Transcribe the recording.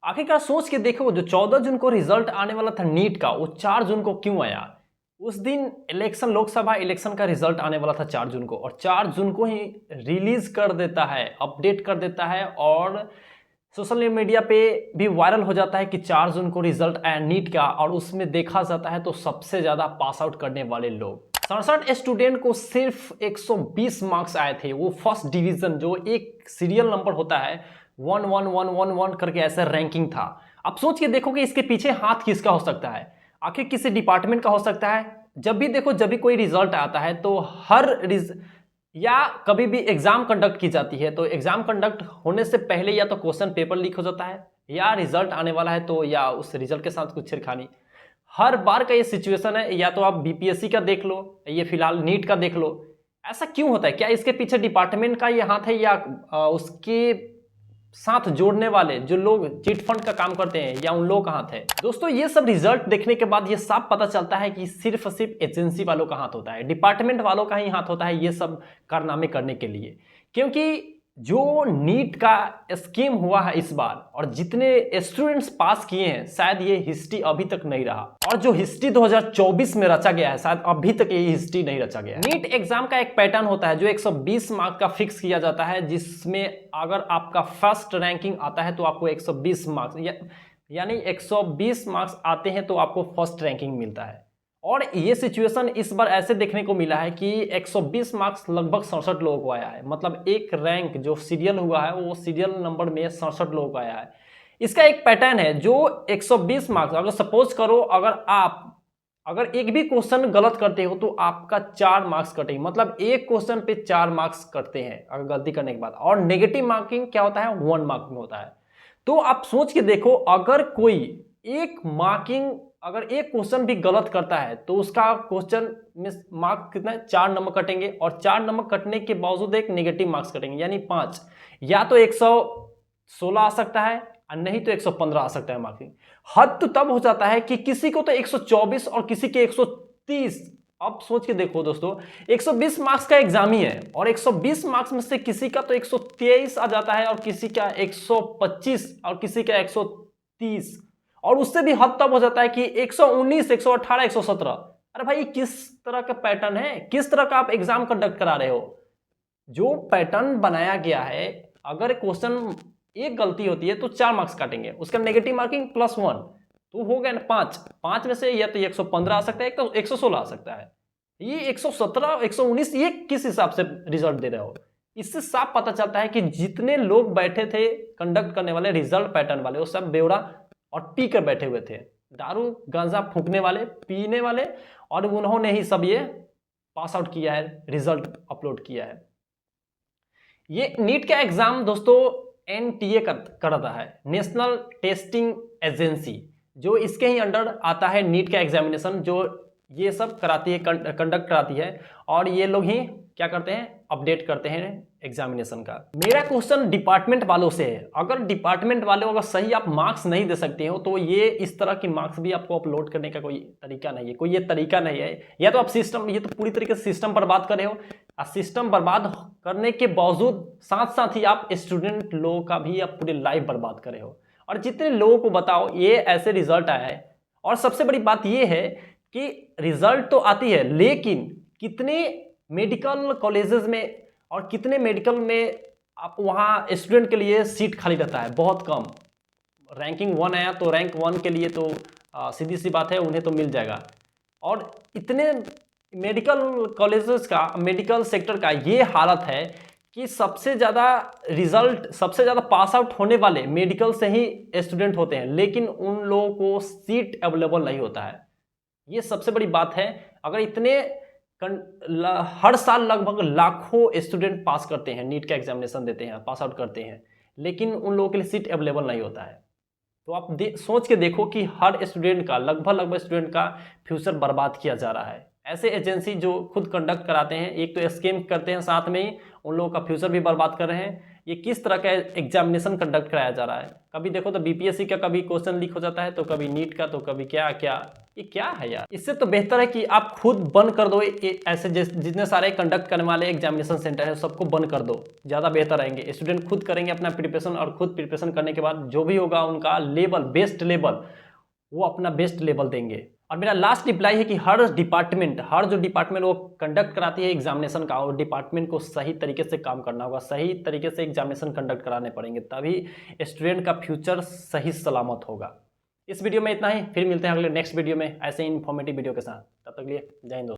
आखिरकार सोच के देखो, जो 14 जून को रिजल्ट आने वाला था नीट का, वो 4 जून को क्यों आया? उस दिन इलेक्शन, लोकसभा इलेक्शन का रिजल्ट आने वाला था 4 जून को, और 4 जून को ही रिलीज कर देता है, अपडेट कर देता है, और सोशल मीडिया पे भी वायरल हो जाता है कि 4 जून को रिजल्ट आया नीट का। और उसमें देखा जाता है तो सबसे ज़्यादा पास आउट करने वाले लोग 67 स्टूडेंट को सिर्फ 120 मार्क्स आए थे। वो फर्स्ट डिवीजन, जो एक सीरियल नंबर होता है 11111 करके, ऐसा रैंकिंग था। अब सोच के देखो कि इसके पीछे हाथ किसका हो सकता है। आखिर किसी डिपार्टमेंट का हो सकता है। जब भी देखो, जब भी कोई रिजल्ट आता है तो या कभी भी एग्जाम कंडक्ट की जाती है, तो एग्जाम कंडक्ट होने से पहले या तो क्वेश्चन पेपर लीक हो जाता है, या रिजल्ट आने वाला है तो या उस रिजल्ट के साथ कुछ छेड़खानी। हर बार का ये सिचुएशन है। या तो आप बीपीएससी का देख लो, ये फिलहाल नीट का देख लो। ऐसा क्यों होता है? क्या इसके पीछे डिपार्टमेंट का ये हाथ है, या उसके साथ जोड़ने वाले जो लोग चिट फंड का काम करते हैं, या उन लोगों का हाथ है? दोस्तों, ये सब रिजल्ट देखने के बाद ये साफ पता चलता है कि सिर्फ एजेंसी वालों का हाथ होता है, डिपार्टमेंट वालों का ही हाथ होता है ये सब कारनामे करने के लिए। क्योंकि जो नीट का स्कीम हुआ है इस बार, और जितने स्टूडेंट्स पास किए हैं, शायद ये हिस्ट्री अभी तक नहीं रहा। और जो हिस्ट्री 2024 में रचा गया है, शायद अभी तक ये हिस्ट्री नहीं रचा गया है। नीट एग्जाम का एक पैटर्न होता है जो 120 मार्क्स का फिक्स किया जाता है, जिसमें अगर आपका फर्स्ट रैंकिंग आता है तो आपको 120 मार्क्स, यानी 120 मार्क्स आते हैं तो आपको फर्स्ट रैंकिंग मिलता है। और ये सिचुएशन इस बार ऐसे देखने को मिला है कि 120 मार्क्स लगभग 67 लोगों को आया है। मतलब एक रैंक जो सीरियल हुआ है, वो सीरियल नंबर में 67 लोगों को आया है। इसका एक पैटर्न है, जो 120 मार्क्स, अगर सपोज करो अगर एक भी क्वेश्चन गलत करते हो तो आपका 4 मार्क्स कटेंगे। मतलब एक क्वेश्चन पे 4 मार्क्स कटते हैं अगर गलती करने के बाद। और नेगेटिव मार्किंग क्या होता है? 1 मार्किंग होता है। तो आप सोच के देखो, अगर कोई अगर एक क्वेश्चन भी गलत करता है तो उसका क्वेश्चन में मार्क कितना है? 4 नंबर कटेंगे, और 4 नंबर कटने के बावजूद एक नेगेटिव मार्क्स कटेंगे, यानी 5। या तो 116 आ सकता है, और नहीं तो 115 आ सकता है मार्किंग। हद तो तब हो जाता है कि किसी को तो 124 और किसी के 130। अब सोच के देखो दोस्तों, 120 मार्क्स का एग्जाम ही है, और 120 मार्क्स में से किसी का तो 123 आ जाता है, और किसी का 125, और किसी का 130। और उससे भी हद तब हो जाता है कि 119, 118, 117। अरे भाई, किस तरह का पैटर्न है? किस तरह का आप एग्जाम कंडक्ट करा रहे हो? जो पैटर्न बनाया गया है, अगर क्वेश्चन एक गलती होती है तो 4 मार्क्स काटेंगे, उसका नेगेटिव मार्किंग +1, तो हो गया ना 5। 5 में से या तो 115 आ सकता है, तो 116 आ सकता है। ये 117, 119, ये किस हिसाब से रिजल्ट दे रहे हो? इससे साफ पता चलता है कि जितने लोग बैठे थे कंडक्ट करने वाले, रिजल्ट पैटर्न वाले, वो सब बेवड़ा और पी कर बैठे हुए थे। दारू गांजा फूकने वाले, पीने वाले, और उन्होंने ही सब ये पास आउट किया है, रिजल्ट अपलोड किया है। ये नीट का एग्जाम दोस्तों एनटीए कराता है, नेशनल टेस्टिंग एजेंसी, जो इसके ही अंडर आता है नीट का एग्जामिनेशन, जो ये सब कराती है, कंडक्ट कराती है। और ये लोग ही क्या करते हैं? अपडेट करते हैं एग्जामिनेशन का। मेरा क्वेश्चन डिपार्टमेंट वालों से है, अगर डिपार्टमेंट वालों अगर सही आप मार्क्स नहीं दे सकते हो तो ये इस तरह की मार्क्स भी आपको अपलोड करने का कोई तरीका नहीं है, कोई ये तरीका नहीं है। या तो आप सिस्टम, ये तो पूरी तरीके से सिस्टम बर्बाद कर रहे हो, और सिस्टम बर्बाद करने के बावजूद साथ साथ ही आप स्टूडेंट लोगों का भी आप पूरी लाइफ बर्बाद कर रहे हो। और जितने लोगों को बताओ ये ऐसे रिजल्ट आया है। और सबसे बड़ी बात ये है कि रिजल्ट तो आती है, लेकिन कितने मेडिकल कॉलेजेस में और कितने मेडिकल में आप वहाँ स्टूडेंट के लिए सीट खाली रहता है? बहुत कम। रैंकिंग 1 आया तो रैंक 1 के लिए तो सीधी सी बात है, उन्हें तो मिल जाएगा। और इतने मेडिकल कॉलेजेस का, मेडिकल सेक्टर का ये हालत है कि सबसे ज़्यादा पास आउट होने वाले मेडिकल से ही स्टूडेंट होते हैं, लेकिन उन लोगों को सीट अवेलेबल नहीं होता है। ये सबसे बड़ी बात है। अगर इतने हर साल लगभग लाखों स्टूडेंट पास करते हैं, नीट का एग्जामिनेशन देते हैं, पास आउट करते हैं, लेकिन उन लोगों के लिए सीट अवेलेबल नहीं होता है। तो आप सोच के देखो कि हर स्टूडेंट का, लगभग स्टूडेंट का फ्यूचर बर्बाद किया जा रहा है। ऐसे एजेंसी जो खुद कंडक्ट कराते हैं, एक तो स्कैम करते हैं, साथ में ही उन लोगों का फ्यूचर भी बर्बाद कर रहे हैं। ये किस तरह का एग्जामिनेशन कंडक्ट कराया जा रहा है। कभी देखो तो बीपीएससी का कभी क्वेश्चन लीक हो जाता है, तो कभी नीट का, तो कभी क्या क्या, ये क्या है यार। इससे तो बेहतर है कि आप खुद बंद कर दो ऐसे जितने सारे कंडक्ट करने वाले एग्जामिनेशन सेंटर है सबको बंद कर दो, ज़्यादा बेहतर रहेंगे। स्टूडेंट खुद करेंगे अपना प्रिपरेशन, और खुद प्रिपरेशन करने के बाद जो भी होगा उनका लेवल, बेस्ट लेवल, वो अपना बेस्ट लेवल देंगे। और मेरा लास्ट रिप्लाई है कि हर जो डिपार्टमेंट वो कंडक्ट कराती है एग्जामिनेशन का, और डिपार्टमेंट को सही तरीके से काम करना होगा, सही तरीके से एग्जामिनेशन कंडक्ट कराने पड़ेंगे, तभी स्टूडेंट का फ्यूचर सही सलामत होगा। इस वीडियो में इतना ही, फिर मिलते हैं अगले नेक्स्ट वीडियो में ऐसे ही इन्फॉर्मेटिव वीडियो के साथ। तब तक के लिए जय हिंद दोस्तों।